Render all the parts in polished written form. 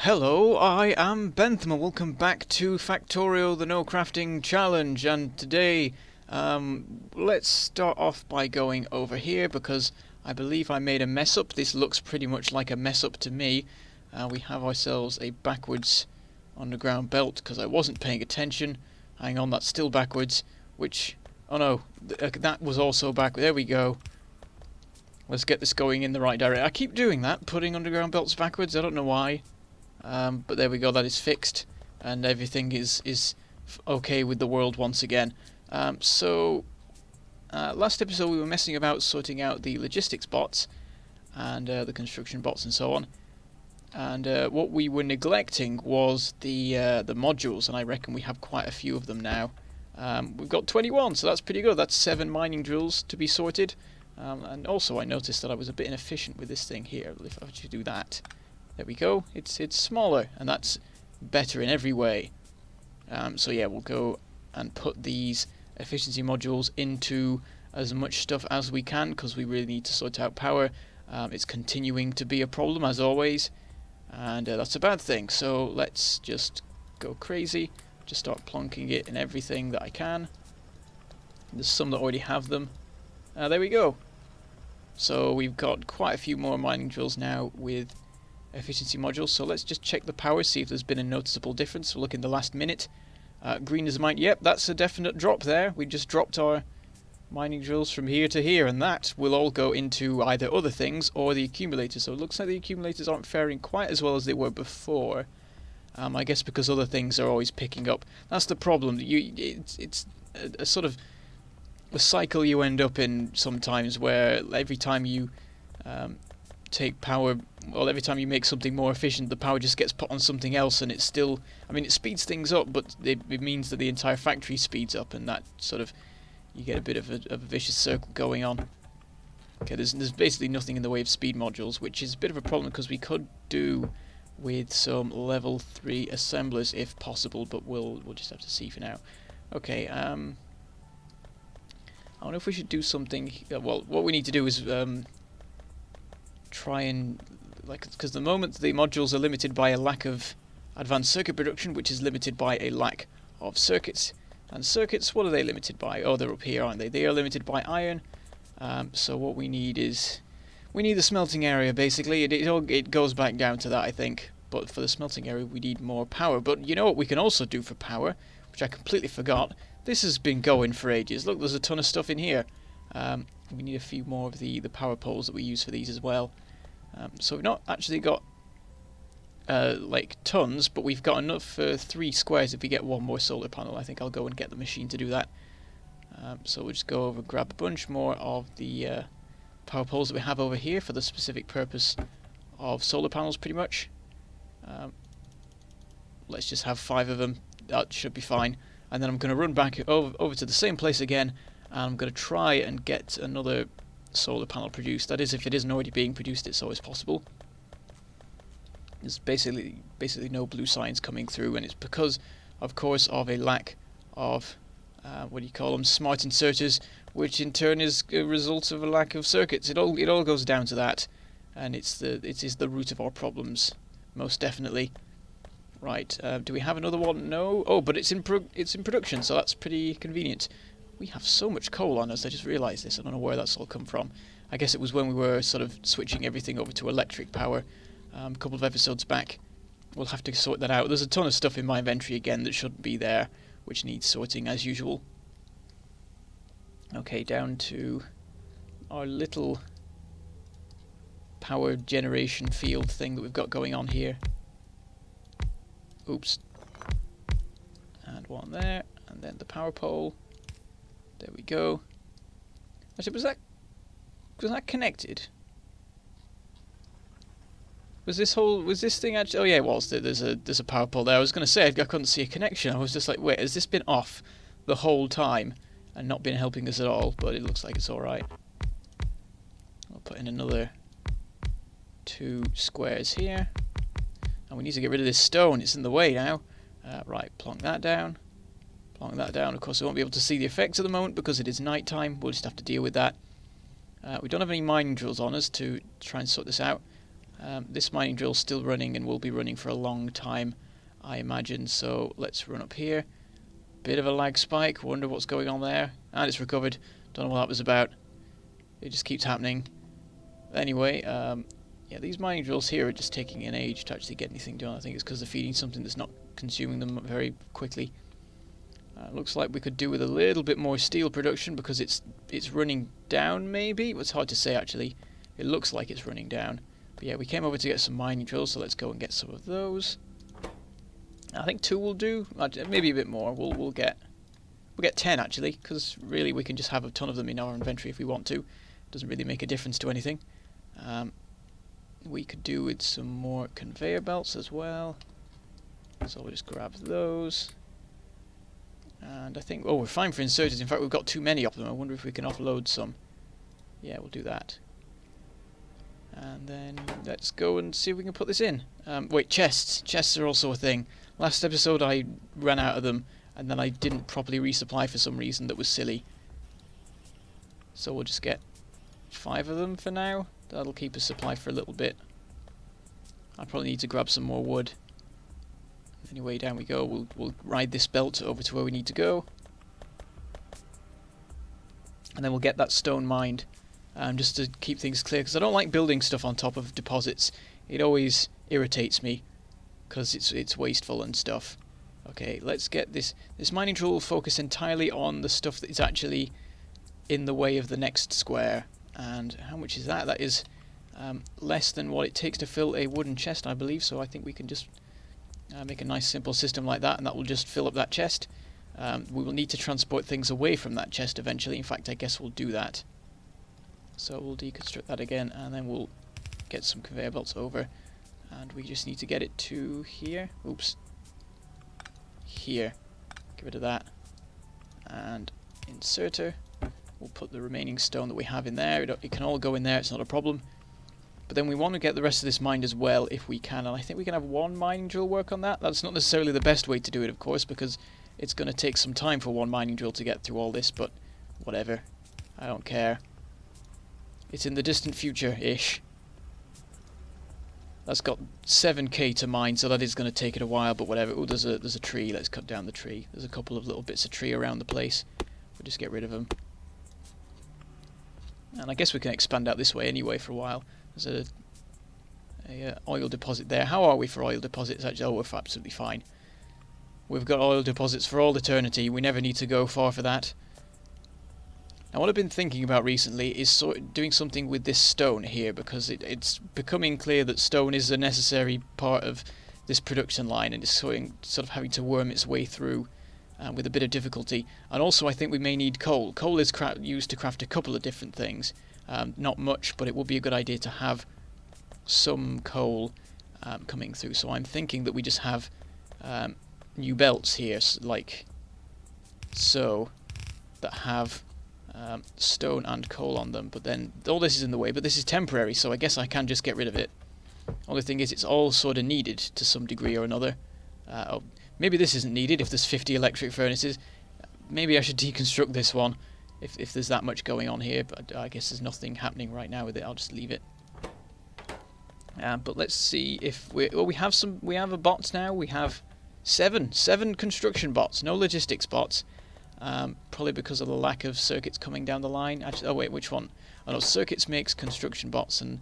Hello, I am Bentham and welcome back to Factorio, the No Crafting Challenge. And today, let's start off by going over here because I believe I made a mess up. This looks pretty much like a mess up to me. We have ourselves a backwards underground belt because I wasn't paying attention. Hang on, that's still backwards, which, oh no, that was also back. There we go. Let's get this going in the right direction. I keep doing that, putting underground belts backwards. I don't know why. But there we go, that is fixed, and everything is okay with the world once again. Last episode we were messing about sorting out the logistics bots, and the construction bots and so on. And what we were neglecting was the modules, and I reckon we have quite a few of them now. We've got 21, so that's pretty good. That's 7 mining drills to be sorted. And also I noticed that I was a bit inefficient with this thing here. If I should do that. There we go. It's smaller, and that's better in every way. So yeah, we'll go and put these efficiency modules into as much stuff as we can because we really need to sort out power. It's continuing to be a problem as always, and that's a bad thing. So let's just go crazy. Just start plonking it in everything that I can. There's some that already have them. There we go. So we've got quite a few more mining drills now with efficiency modules, so let's just check the power, see if there's been a noticeable difference. We'll look in the last minute. Green as mine. Yep, that's a definite drop there. We just dropped our mining drills from here to here, and that will all go into either other things or the accumulators. So it looks like the accumulators aren't faring quite as well as they were before. I guess because other things are always picking up. That's the problem. It's a sort of a cycle you end up in sometimes, where every time you take power, well, every time you make something more efficient, the power just gets put on something else, and it's still, I mean, it speeds things up, but it means that the entire factory speeds up, and that sort of, you get a bit of a vicious circle going on. Okay, there's basically nothing in the way of speed modules, which is a bit of a problem because we could do with some level 3 assemblers if possible, but we'll just have to see for now. Okay, I don't know if we should do something. Well, what we need to do is try and, because the moment the modules are limited by a lack of advanced circuit production, which is limited by a lack of circuits. And circuits, what are they limited by? Oh, they're up here, aren't they? They are limited by iron. So what we need is, we need the smelting area, basically. It goes back down to that, I think. But for the smelting area, we need more power. But you know what we can also do for power, which I completely forgot? This has been going for ages. Look, there's a ton of stuff in here. We need a few more of the power poles that we use for these as well. So we've not actually got like tons, but we've got enough for 3 squares if we get one more solar panel. I think I'll go and get the machine to do that. So we'll just go over and grab a bunch more of the power poles that we have over here for the specific purpose of solar panels, pretty much. Let's just have 5 of them. That should be fine. And then I'm going to run back over to the same place again, and I'm going to try and get another solar panel produced. That is, if it isn't already being produced, it's always possible. There's basically no blue signs coming through, and it's because, of course, of a lack of what do you call them, smart inserters, which in turn is a result of a lack of circuits. It all goes down to that, and it is the root of our problems, most definitely. Right, do we have another one? No. Oh, but it's in production, so that's pretty convenient. We have so much coal on us, I just realised this. I don't know where that's all come from. I guess it was when we were sort of switching everything over to electric power a couple of episodes back. We'll have to sort that out. There's a ton of stuff in my inventory again that shouldn't be there, which needs sorting as usual. Okay, down to our little power generation field thing that we've got going on here. Oops. And one there, and then the power pole. There we go. Actually, was that connected? Was this thing actually? Oh yeah, it was. There's a power pole there. I was going to say I couldn't see a connection. I was just like, wait, has this been off the whole time and not been helping us at all? But it looks like it's all right. I'll put in another 2 squares here, and we need to get rid of this stone. It's in the way now. Right, plonk that down. Plonk that down. Of course, we won't be able to see the effects at the moment because it is night time. We'll just have to deal with that. We don't have any mining drills on us to try and sort this out. This mining drill's still running and will be running for a long time, I imagine, so let's run up here. Bit of a lag spike, wonder what's going on there. And it's recovered, don't know what that was about. It just keeps happening. Anyway, yeah, these mining drills here are just taking an age to actually get anything done. I think it's because they're feeding something that's not consuming them very quickly. Looks like we could do with a little bit more steel production because it's running down maybe? It's hard to say actually. It looks like it's running down. But yeah, we came over to get some mining drills, so let's go and get some of those. I think 2 will do, maybe a bit more. We'll get 10 actually, because really we can just have a ton of them in our inventory if we want to. Doesn't really make a difference to anything. We could do with some more conveyor belts as well. So we'll just grab those. And I think, oh, we're fine for inserters. In fact, we've got too many of them. I wonder if we can offload some. Yeah, we'll do that. And then let's go and see if we can put this in. Wait, chests. Chests are also a thing. Last episode I ran out of them, and then I didn't properly resupply for some reason that was silly. So we'll just get 5 of them for now. That'll keep us supplied for a little bit. I probably need to grab some more wood. Anyway, down we go. We'll ride this belt over to where we need to go. And then we'll get that stone mined. Just to keep things clear, because I don't like building stuff on top of deposits. It always irritates me, because it's wasteful and stuff. Okay, let's get this. This mining drill will focus entirely on the stuff that is actually in the way of the next square. And how much is that? That is less than what it takes to fill a wooden chest, I believe. So I think we can just make a nice simple system like that, and that will just fill up that chest. We will need to transport things away from that chest eventually. In fact, I guess we'll do that. So we'll deconstruct that again, and then we'll get some conveyor belts over. And we just need to get it to here. Oops. Here. Get rid of that. And inserter. We'll put the remaining stone that we have in there. It can all go in there, it's not a problem. But then we want to get the rest of this mined as well if we can. And I think we can have 1 mining drill work on that. That's not necessarily the best way to do it, of course, because it's going to take some time for 1 mining drill to get through all this, but whatever. I don't care. It's in the distant future-ish. That's got 7k to mine, so that is going to take it a while, but whatever. Oh, there's a tree. Let's cut down the tree. There's a couple of little bits of tree around the place. We'll just get rid of them. And I guess we can expand out this way anyway for a while. There's a oil deposit there. How are we for oil deposits? Actually, oh, we're absolutely fine. We've got oil deposits for all eternity. We never need to go far for that. Now, what I've been thinking about recently is doing something with this stone here, because it's becoming clear that stone is a necessary part of this production line, and it's sort of having to worm its way through with a bit of difficulty. And also, I think we may need coal. Coal is used to craft a couple of different things. Not much, but it would be a good idea to have some coal coming through. So I'm thinking that we just have new belts here, like so, that have stone and coal on them, but then all this is in the way, but this is temporary, so I guess I can just get rid of it. Only thing is, it's all sort of needed to some degree or another. Oh, maybe this isn't needed if there's 50 electric furnaces. Maybe I should deconstruct this one if there's that much going on here, but I guess there's nothing happening right now with it. I'll just leave it. But let's see if we have a bot now. We have seven construction bots, no logistics bots. Probably because of the lack of circuits coming down the line. Actually, oh wait, which one? Oh no, circuits makes construction bots, and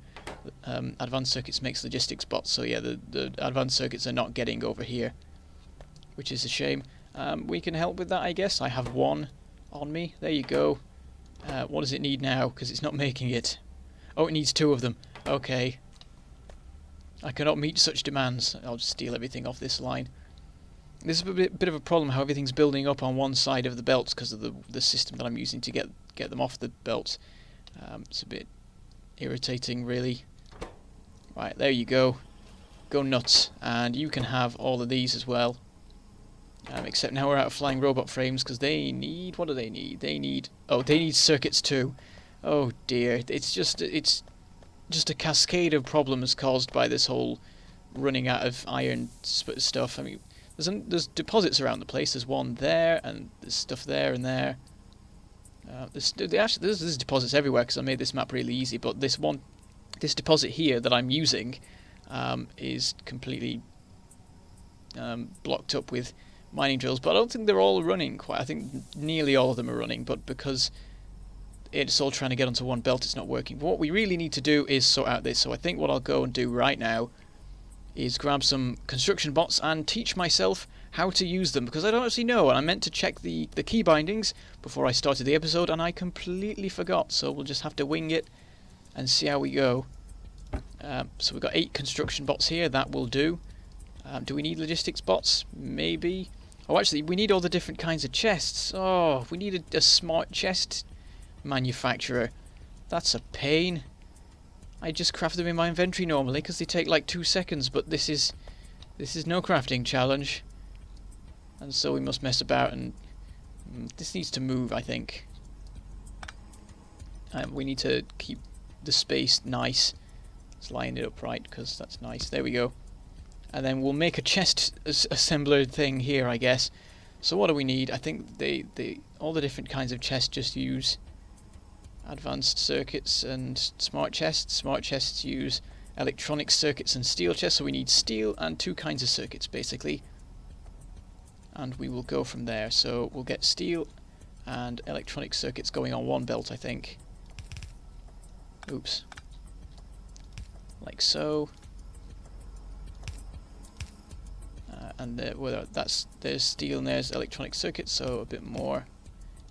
advanced circuits makes logistics bots. So yeah, the advanced circuits are not getting over here, which is a shame. We can help with that, I guess. I have 1 on me. There you go. What does it need now? Because it's not making it. Oh, it needs 2 of them. Okay. I cannot meet such demands. I'll just steal everything off this line. This is a bit of a problem, how everything's building up on one side of the belts because of the system that I'm using to get them off the belts. It's a bit irritating, really. Right, there you go. Go nuts. And you can have all of these as well. Except now we're out of flying robot frames because they need... What do they need? They need... Oh, they need circuits too. Oh dear. It's just a cascade of problems caused by this whole running out of iron stuff. I mean... There's deposits around the place. There's one there, and there's stuff there and there. There's deposits everywhere because I made this map really easy. But this one This deposit here that I'm using is completely blocked up with mining drills, but I don't think they're all running quite. I think nearly all of them are running, but because it's all trying to get onto one belt, it's not working. But what we really need to do is sort out this. So I think what I'll go and do right now is grab some construction bots and teach myself how to use them, because I don't actually know, and I meant to check the key bindings before I started the episode and I completely forgot, so we'll just have to wing it and see how we go. So we've got 8 construction bots here, that will do. Do we need logistics bots? Maybe. Oh, actually, we need all the different kinds of chests. Oh, we need a smart chest manufacturer. That's a pain. I just craft them in my inventory normally because they take like 2 seconds, but this is no crafting challenge, and so we must mess about, and this needs to move, I think. We need to keep the space nice. Let's line it up right because that's nice. There we go. And then we'll make a chest assembler thing here, I guess. So what do we need? I think all the different kinds of chests just use advanced circuits and smart chests. Smart chests use electronic circuits and steel chests, so we need steel and 2 kinds of circuits basically. And we will go from there. So we'll get steel and electronic circuits going on one belt, I think. Oops. Like so. And there's steel and there's electronic circuits, so a bit more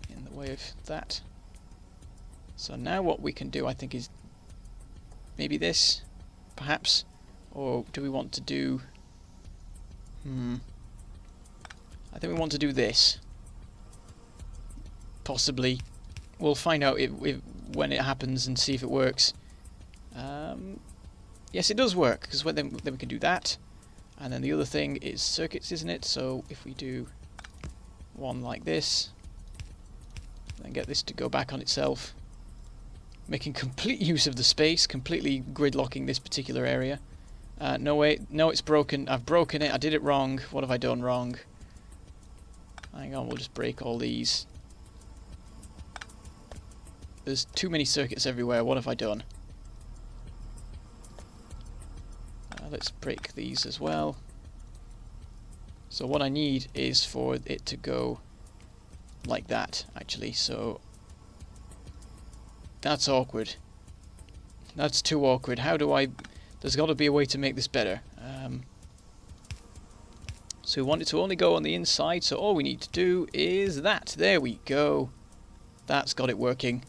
in the way of that. So now what we can do, I think, is maybe this, perhaps, or do we want to do? I think we want to do this. Possibly. We'll find out when it happens and see if it works. Yes, it does work, because then we can do that. And then the other thing is circuits, isn't it? So if we do one like this, then get this to go back on itself, making complete use of the space, completely gridlocking this particular area. No way, no, it's broken. I've broken it. I did it wrong. What have I done wrong? Hang on, we'll just break all these. There's too many circuits everywhere. What have I done? Let's break these as well. So what I need is for it to go like that, actually. So that's awkward. That's too awkward. How do I... There's got to be a way to make this better. So we want it to only go on the inside, so all we need to do is that. There we go. That's got it working.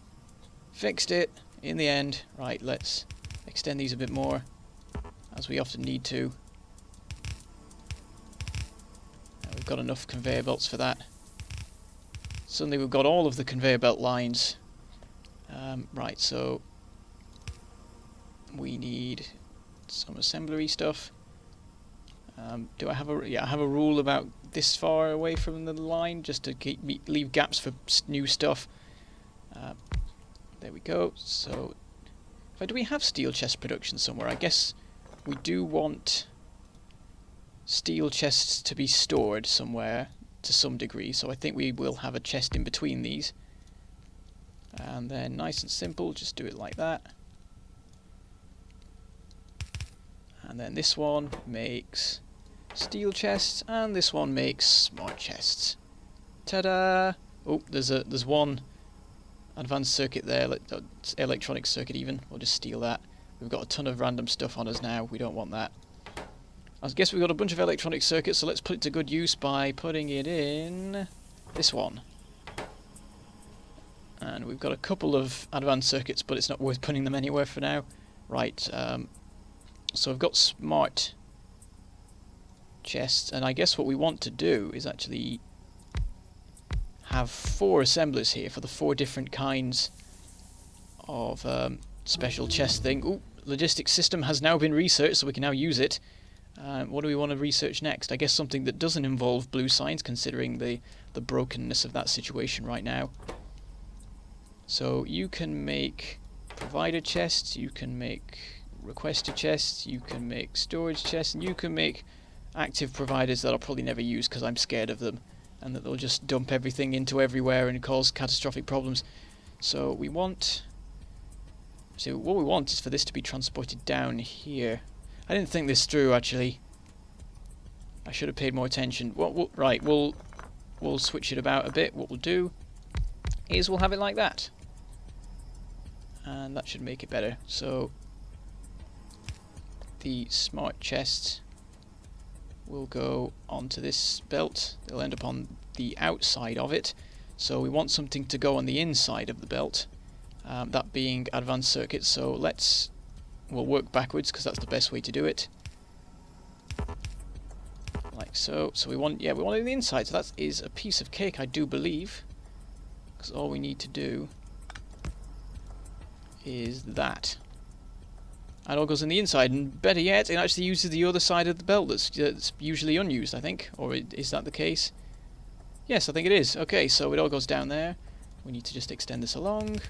Fixed it in the end. Right, let's extend these a bit more, as we often need to. We've got enough conveyor belts for that. Suddenly we've got all of the conveyor belt lines. Right, so we need some assemblery stuff. Do I have a... Yeah, I have a rule about this far away from the line, just to leave gaps for new stuff. There we go. So, do we have steel chest production somewhere? I guess we do want steel chests to be stored somewhere to some degree, so I think we will have a chest in between these. And then nice and simple, just do it like that. And then this one makes steel chests, and this one makes smart chests. Ta-da! Oh, there's one advanced circuit there, electronic circuit even. We'll just steal that. We've got a ton of random stuff on us now. We don't want that. I guess we've got a bunch of electronic circuits, so let's put it to good use by putting it in this one. And we've got a couple of advanced circuits, but it's not worth putting them anywhere for now. Right, so we've got smart chests, and I guess what we want to do is actually have 4 assemblers here for the 4 different kinds of special chest thing. Ooh, logistics system has now been researched, so we can now use it. What do we want to research next? I guess something that doesn't involve blue signs, considering the brokenness of that situation right now. So you can make provider chests, you can make requester chests, you can make storage chests, and you can make active providers that I'll probably never use because I'm scared of them, and that they'll just dump everything into everywhere and cause catastrophic problems. So we want So what we want is for this to be transported down here. I didn't think this through, actually. I should have paid more attention. Right, we'll switch it about a bit. What we'll do is we'll have it like that. And that should make it better. So the smart chests will go onto this belt. They'll end up on the outside of it. So we want something to go on the inside of the belt. That being advanced circuits. So we'll work backwards because that's the best way to do it. Like so. So we want it on the inside. So that is a piece of cake, I do believe. Because all we need to do is that. And it all goes in the inside, and better yet, it actually uses the other side of the belt that's usually unused, I think. Or is that the case? Yes, I think it is. Okay, so it all goes down there. We need to just extend this along.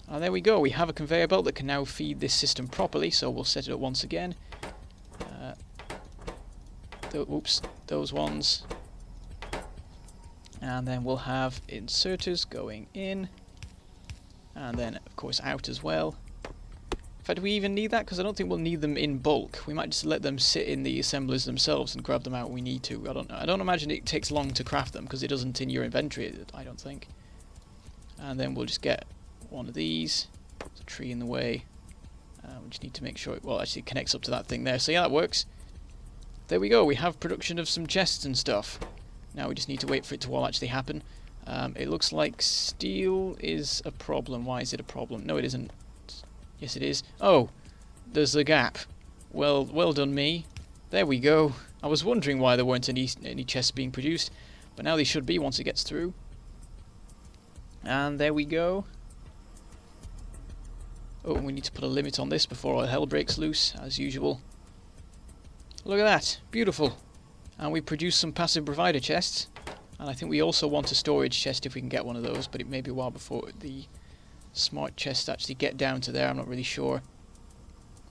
And there we go. We have a conveyor belt that can now feed this system properly, so we'll set it up once again. Oops, those ones. And then we'll have inserters going in. And then, of course, out as well. In fact, do we even need that? Because I don't think we'll need them in bulk. We might just let them sit in the assemblers themselves and grab them out when we need to. I don't know. I don't imagine it takes long to craft them, because it doesn't in your inventory, I don't think. And then we'll just get one of these. There's a tree in the way. We just need to make sure it actually connects up to that thing there. So yeah, that works. There we go. We have production of some chests and stuff. Now we just need to wait for it to all actually happen. It looks like steel is a problem. Why is it a problem? No, it isn't. Yes, it is. Oh, there's a gap. Well done, me. There we go. I was wondering why there weren't any chests being produced, but now they should be once it gets through. And there we go. Oh, we need to put a limit on this before all hell breaks loose, as usual. Look at that. Beautiful. And we produce some passive provider chests. And I think we also want a storage chest if we can get one of those, but it may be a while before the smart chests actually get down to there. I'm not really sure.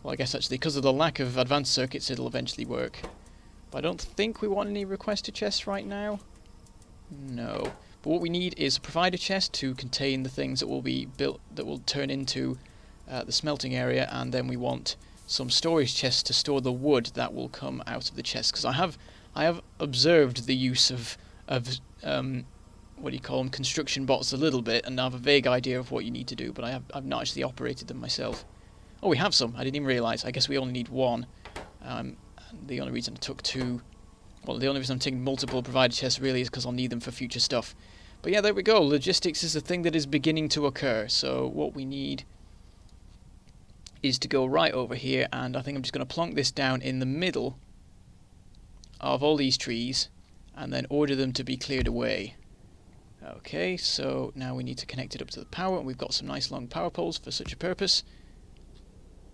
Well, I guess actually because of the lack of advanced circuits it'll eventually work. But I don't think we want any requested chests right now. No. But what we need is a provider chest to contain the things that will be built, that will turn into the smelting area, and then we want some storage chests to store the wood that will come out of the chest. Because I have observed the use of what do you call them, construction bots a little bit, and I have a vague idea of what you need to do, but I've not actually operated them myself. Oh, we have some. I didn't even realise. I guess we only need one. The only reason I took two, well, the only reason I'm taking multiple provider chests really is because I'll need them for future stuff. But yeah, there we go. Logistics is a thing that is beginning to occur. So what we need is to go right over here, and I think I'm just going to plonk this down in the middle of all these trees, and then order them to be cleared away. Okay, so now we need to connect it up to the power, and we've got some nice long power poles for such a purpose.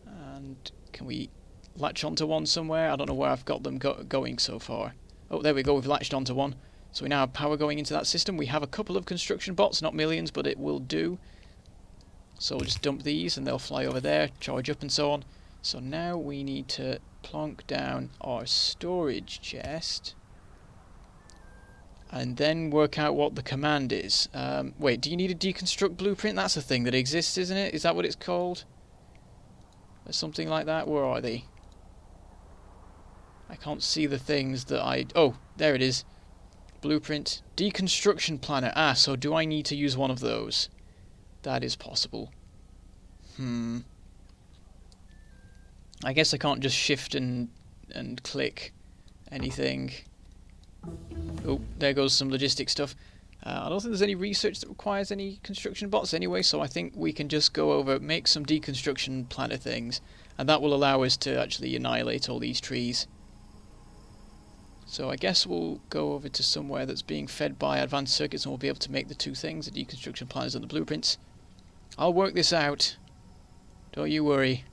And can we latch onto one somewhere? I don't know where I've got them going so far. Oh, there we go, we've latched onto one. So we now have power going into that system. We have a couple of construction bots, not millions, but it will do. So we'll just dump these and they'll fly over there, charge up and so on. So now we need to plonk down our storage chest and then work out what the command is. Wait, do you need a deconstruct blueprint? That's a thing that exists, isn't it? Is that what it's called? Or something like that? Where are they? I can't see the things that I... Oh, there it is. Blueprint. Deconstruction planner. Ah, so do I need to use one of those? That is possible. I guess I can't just shift and click anything. Oh, there goes some logistic stuff. I don't think there's any research that requires any construction bots anyway, so I think we can just go over, make some deconstruction planner things, and that will allow us to actually annihilate all these trees. So I guess we'll go over to somewhere that's being fed by advanced circuits, and we'll be able to make the two things, the deconstruction planners and the blueprints. I'll work this out. Don't you worry.